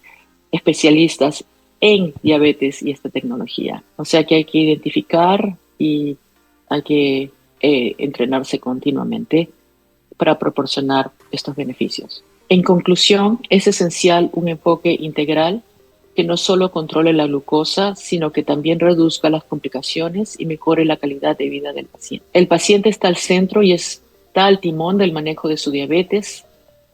especialistas en diabetes y esta tecnología. O sea que hay que identificar y hay que entrenarse continuamente para proporcionar estos beneficios. En conclusión, es esencial un enfoque integral que no solo controle la glucosa, sino que también reduzca las complicaciones y mejore la calidad de vida del paciente. El paciente está al centro y está al timón del manejo de su diabetes,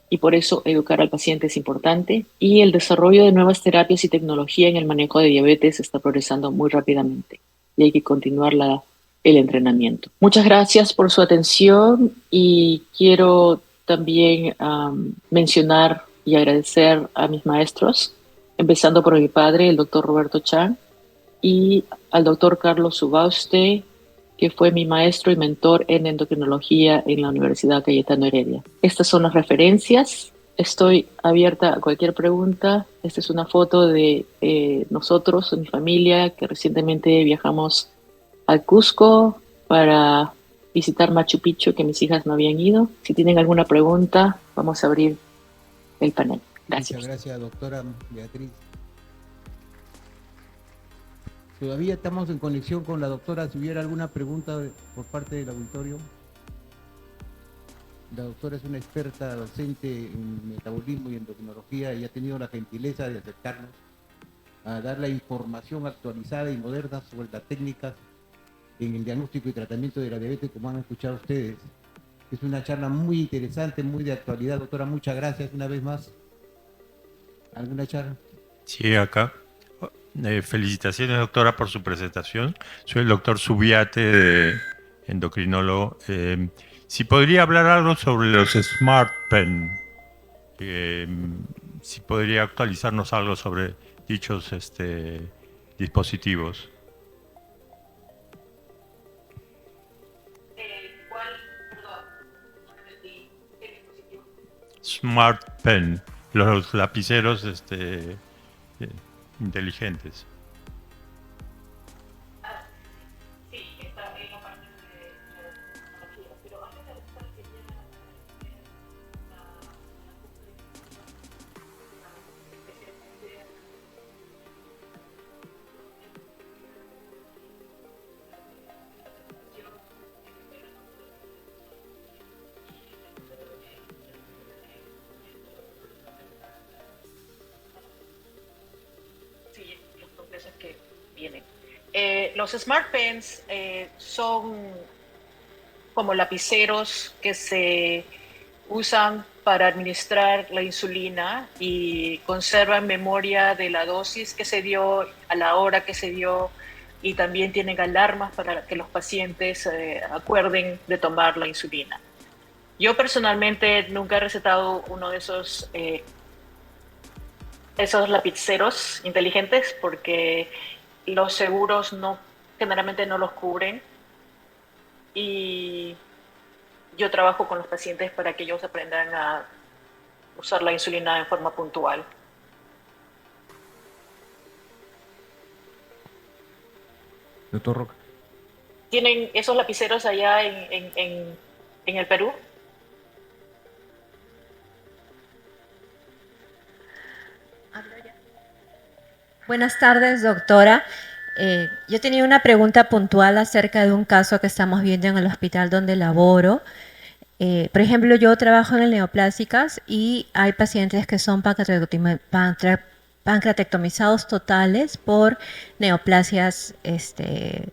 y por eso educar al paciente es importante, y el desarrollo de nuevas terapias y tecnología en el manejo de diabetes está progresando muy rápidamente y hay que continuar el entrenamiento. Muchas gracias por su atención y quiero también mencionar y agradecer a mis maestros, empezando por mi padre, el doctor Roberto Chan, y al doctor Carlos Subauste, que fue mi maestro y mentor en endocrinología en la Universidad Cayetano Heredia. Estas son las referencias. Estoy abierta a cualquier pregunta. Esta es una foto de nosotros, mi familia, que recientemente viajamos al Cusco para visitar Machu Picchu, que mis hijas no habían ido. Si tienen alguna pregunta, vamos a abrir el panel. Gracias. Muchas gracias, doctora Beatriz. Todavía estamos en conexión con la doctora. Si hubiera alguna pregunta por parte del auditorio. La doctora es una experta docente en metabolismo y endocrinología y ha tenido la gentileza de aceptarnos a dar la información actualizada y moderna sobre las técnicas en el diagnóstico y tratamiento de la diabetes, como han escuchado ustedes. Es una charla muy interesante, muy de actualidad. Doctora, muchas gracias una vez más. ¿Alguna charla? Sí, acá. Felicitaciones, doctora, por su presentación. Soy el doctor Subiate, endocrinólogo. Si podría hablar algo sobre los Smart Pen, eh, si podría actualizarnos algo sobre dichos dispositivos. ¿Cuál? Perdón, no entendí. ¿Qué dispositivo? Smart Pen, los lapiceros inteligentes. Ah, sí, está en la parte de tecnología, pero antes de empezar quería una especialmente sí, los progresos que vienen. Los Smart Pens son como lapiceros que se usan para administrar la insulina y conservan memoria de la dosis que se dio, a la hora que se dio, y también tienen alarmas para que los pacientes acuerden de tomar la insulina. Yo personalmente nunca he recetado uno de esos lapiceros inteligentes porque los seguros no, generalmente no los cubren, y yo trabajo con los pacientes para que ellos aprendan a usar la insulina en forma puntual. Doctor Roca. ¿Tienen esos lapiceros allá en el Perú? Buenas tardes, doctora. Yo tenía una pregunta puntual acerca de un caso que estamos viendo en el hospital donde laboro. Por ejemplo, yo trabajo en el neoplásicas y hay pacientes que son pancreatectomizados totales por neoplasias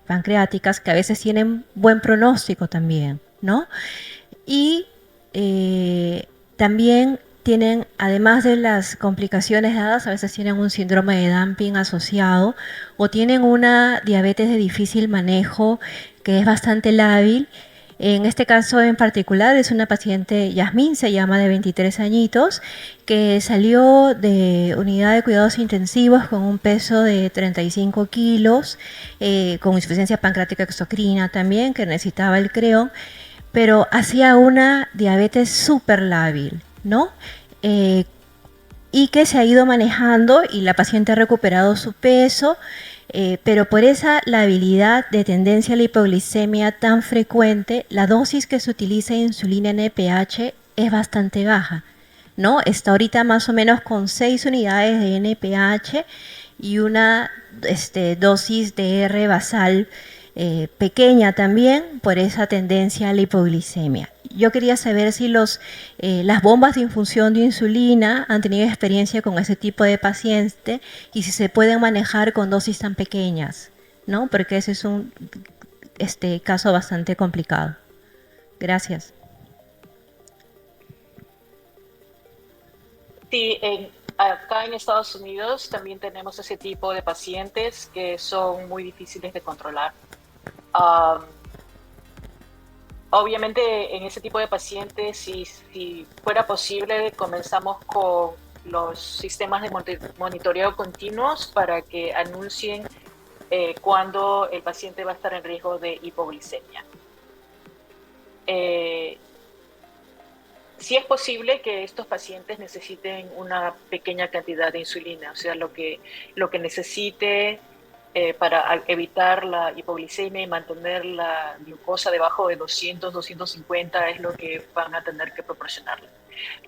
pancreáticas que a veces tienen buen pronóstico también, ¿no? Y también tienen, además de las complicaciones dadas, a veces tienen un síndrome de dumping asociado o tienen una diabetes de difícil manejo que es bastante lábil. En este caso en particular es una paciente, Yasmín se llama, de 23 añitos, que salió de unidad de cuidados intensivos con un peso de 35 kilos, con insuficiencia pancreática exocrina también, que necesitaba el creón, pero hacía una diabetes súper lábil, ¿no? Eh, y que se ha ido manejando y la paciente ha recuperado su peso, pero por esa labilidad de tendencia a la hipoglicemia tan frecuente, la dosis que se utiliza de insulina NPH es bastante baja, ¿no? Está ahorita más o menos con 6 unidades de NPH y una dosis de R basal pequeña también por esa tendencia a la hipoglicemia. Yo quería saber si las bombas de infusión de insulina han tenido experiencia con ese tipo de paciente y si se pueden manejar con dosis tan pequeñas, ¿no? Porque ese es un caso bastante complicado. Gracias. Sí, acá en Estados Unidos también tenemos ese tipo de pacientes que son muy difíciles de controlar. Um, Obviamente en ese tipo de pacientes, si fuera posible, comenzamos con los sistemas de monitoreo continuos para que anuncien cuando el paciente va a estar en riesgo de hipoglicemia. Sí es posible que estos pacientes necesiten una pequeña cantidad de insulina, o sea, lo que necesite para evitar la hipoglicemia y mantener la glucosa debajo de 200, 250 es lo que van a tener que proporcionarle.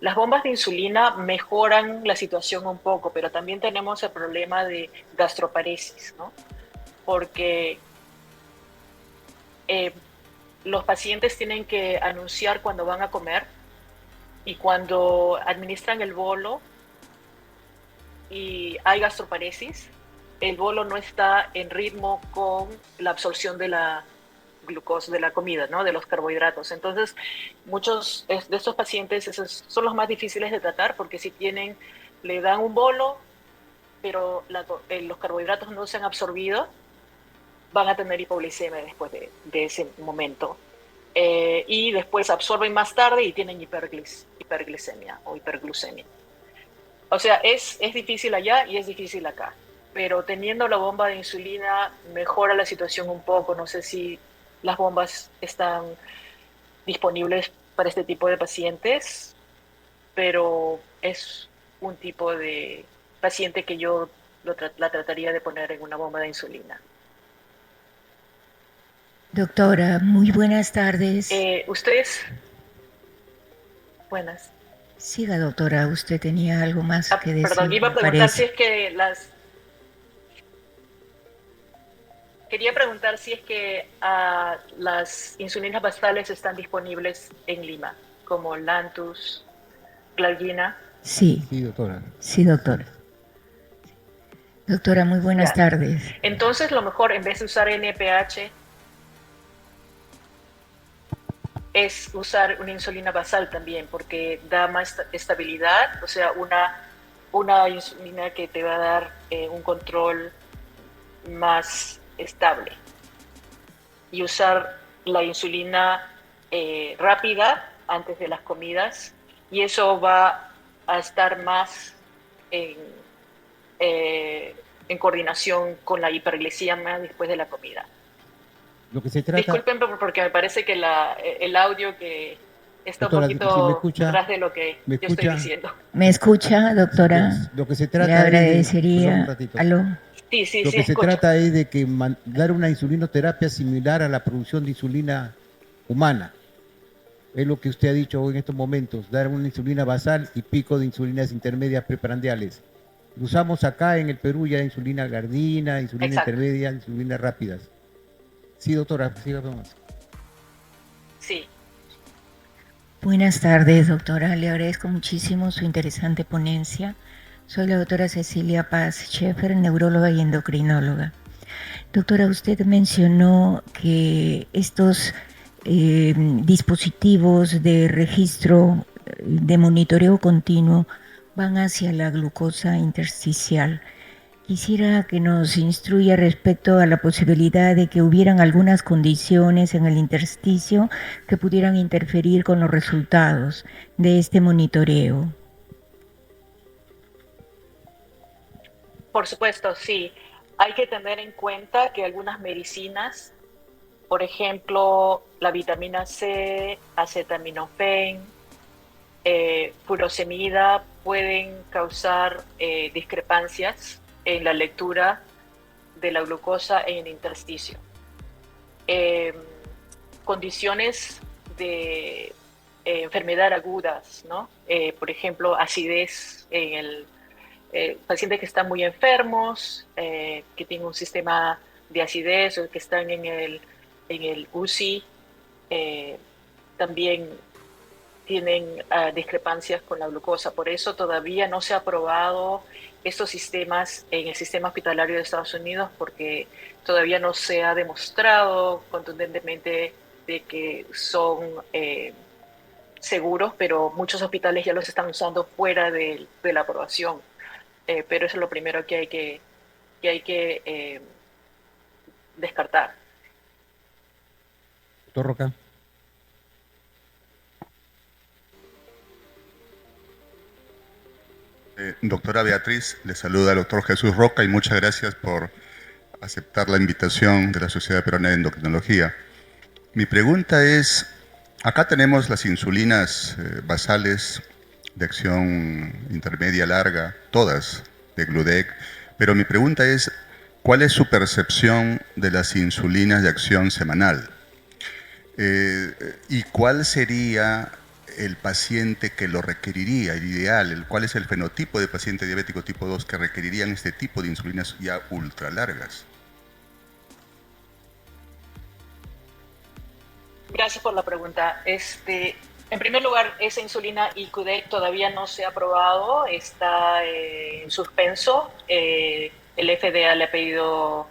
Las bombas de insulina mejoran la situación un poco, pero también tenemos el problema de gastroparesis, ¿no? porque los pacientes tienen que anunciar cuando van a comer, y cuando administran el bolo y hay gastroparesis, el bolo no está en ritmo con la absorción de la glucosa de la comida, ¿no? De los carbohidratos. Entonces, muchos de estos pacientes esos son los más difíciles de tratar, porque si le dan un bolo, pero los carbohidratos no se han absorbido, van a tener hipoglicemia después de ese momento. Y después absorben más tarde y tienen hiperglicemia o hiperglucemia. O sea, es difícil allá y es difícil acá. Pero teniendo la bomba de insulina mejora la situación un poco. No sé si las bombas están disponibles para este tipo de pacientes, pero es un tipo de paciente que yo la trataría de poner en una bomba de insulina. Doctora, muy buenas tardes. ¿Ustedes? Buenas. Siga, doctora, usted tenía algo más que decir. Perdón, iba a preguntar si es que Quería preguntar si es que las insulinas basales están disponibles en Lima, como Lantus, Glargina. Sí. Sí, doctora. Sí, doctora. Doctora, muy buenas tardes. Entonces, lo mejor, en vez de usar NPH, es usar una insulina basal también, porque da más estabilidad, o sea, una insulina que te va a dar un control más estable. Y usar la insulina rápida antes de las comidas, y eso va a estar más en coordinación con la hiperglicemia después de la comida. Lo que se trata... Disculpen porque me parece que el audio que está doctora, un poquito si me escucha, atrás de lo que yo estoy diciendo. ¿Me escucha, doctora? Lo que se trata Le agradecería... un ratito. ¿Aló? Sí, Lo que se escucho. trata es de que dar una insulinoterapia similar a la producción de insulina humana. Es lo que usted ha dicho en estos momentos, dar una insulina basal y pico de insulinas intermedias preprandiales. Usamos acá en el Perú ya insulina gardina, insulina intermedia, insulinas rápidas. Sí, doctora, sigamos más. Sí. Buenas tardes, doctora. Le agradezco muchísimo su interesante ponencia. Soy la doctora Cecilia Paz Schaeffer, neuróloga y endocrinóloga. Doctora, usted mencionó que estos dispositivos de registro de monitoreo continuo van hacia la glucosa intersticial. Quisiera que nos instruya respecto a la posibilidad de que hubieran algunas condiciones en el intersticio que pudieran interferir con los resultados de este monitoreo. Por supuesto, sí. Hay que tener en cuenta que algunas medicinas, por ejemplo, la vitamina C, acetaminofén, furosemida, pueden causar discrepancias en la lectura de la glucosa en el intersticio. Condiciones de enfermedad agudas, ¿no? Por ejemplo, acidez en el pacientes que están muy enfermos, que tienen un sistema de acidez o que están en el UCI, también tienen discrepancias con la glucosa. Por eso todavía no se ha aprobado estos sistemas en el sistema hospitalario de Estados Unidos, porque todavía no se ha demostrado contundentemente de que son seguros, pero muchos hospitales ya los están usando fuera de la aprobación. Pero eso es lo primero que hay que descartar. Doctor Roca. Doctora Beatriz, le saluda el doctor Jesús Roca y muchas gracias por aceptar la invitación de la Sociedad Peruana de Endocrinología. Mi pregunta es, acá tenemos las insulinas basales de acción intermedia larga, todas de Gludec, pero mi pregunta es, ¿cuál es su percepción de las insulinas de acción semanal? ¿Y cuál sería el paciente que lo requeriría, el ideal? ¿Cuál es el fenotipo de paciente diabético tipo 2 que requerirían este tipo de insulinas ya ultra largas? Gracias por la pregunta. En primer lugar, esa insulina Icudec todavía no se ha aprobado, está en suspenso. El FDA le ha pedido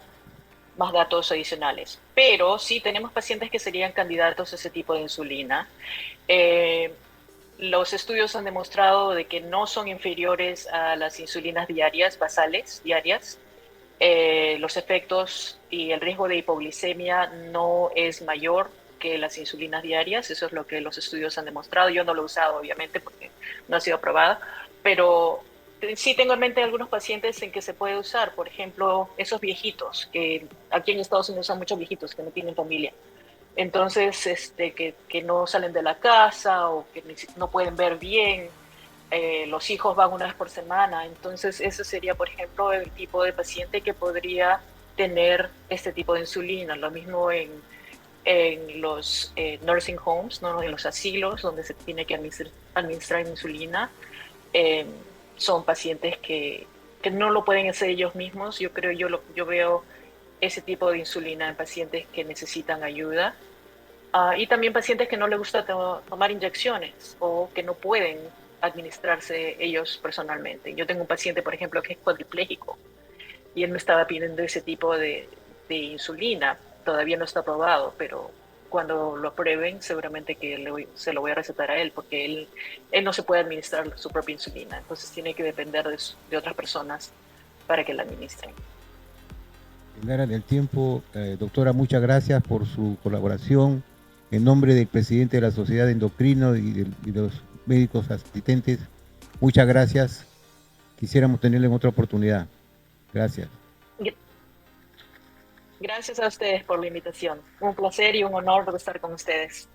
más datos adicionales, pero sí tenemos pacientes que serían candidatos a ese tipo de insulina. Eh, los estudios han demostrado de que no son inferiores a las insulinas diarias, basales, diarias. Los efectos y el riesgo de hipoglicemia no es mayor que las insulinas diarias, eso es lo que los estudios han demostrado. Yo no lo he usado, obviamente, porque no ha sido aprobada, pero sí tengo en mente algunos pacientes en que se puede usar, por ejemplo, esos viejitos, que aquí en Estados Unidos son muchos viejitos que no tienen familia. Entonces, que no salen de la casa o que no pueden ver bien, los hijos van una vez por semana. Entonces, ese sería, por ejemplo, el tipo de paciente que podría tener este tipo de insulina. Lo mismo en los nursing homes, ¿no? En los asilos donde se tiene que administrar insulina. Eh, Son pacientes que no lo pueden hacer ellos mismos. Yo veo ese tipo de insulina en pacientes que necesitan ayuda. Y también pacientes que no les gusta tomar inyecciones o que no pueden administrarse ellos personalmente. Yo tengo un paciente, por ejemplo, que es cuadripléjico y él me estaba pidiendo ese tipo de insulina. Todavía no está aprobado, pero cuando lo aprueben seguramente que se lo voy a recetar a él porque él no se puede administrar su propia insulina. Entonces tiene que depender de otras personas para que la administren. En aras del tiempo, doctora, muchas gracias por su colaboración. En nombre del presidente de la Sociedad de Endocrino y de los médicos asistentes, muchas gracias. Quisiéramos tenerle en otra oportunidad. Gracias. Gracias a ustedes por la invitación. Un placer y un honor estar con ustedes.